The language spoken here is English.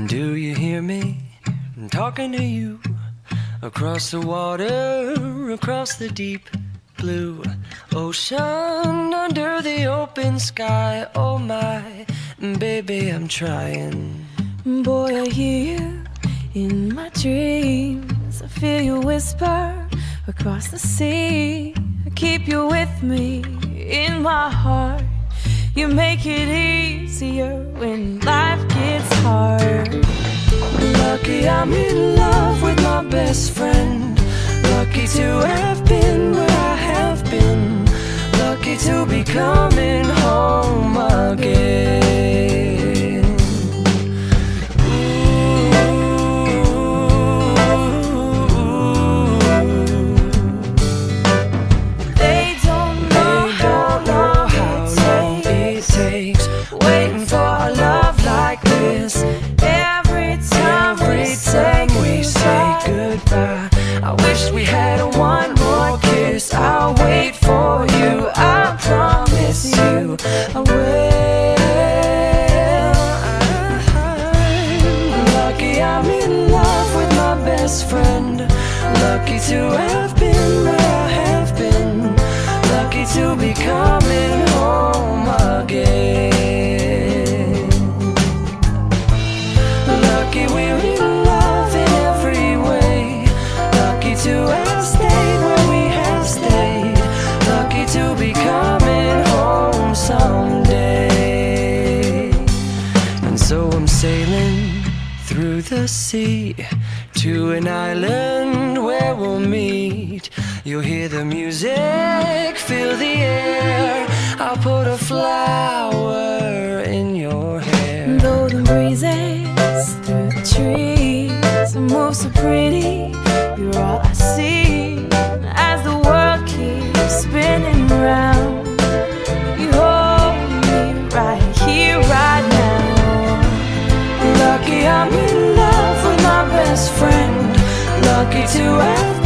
Do you hear me? I'm talking to you. Across the water, across the deep blue ocean, under the open sky. Oh my, baby, I'm trying. Boy, I hear you in my dreams. I feel you whisper across the sea. I keep you with me in my heart. You make it easier when life gets hard. Lucky I'm in love with my best friend. Lucky to have been where I have been. Lucky to be coming home again. They don't know how long it takes waiting for a love like this. every time we say Goodbye. I wish we had one more kiss. I'll wait for you. I promise you I will. Lucky I'm in love with my best friend. Lucky to have been where I have been. Lucky to be coming home again. Lucky we're in love in every way. Lucky to have stayed where we have stayed. Lucky to be coming home someday. And so I'm sailing through the sea to an island where we'll meet. You'll hear the music, feel the air. I'll put a flower in your hair. Though the breezes through the trees move so pretty, you're all I see as the world keeps spinning round. You hold me right here, right now. Lucky I'm in love with my best friend. Lucky to have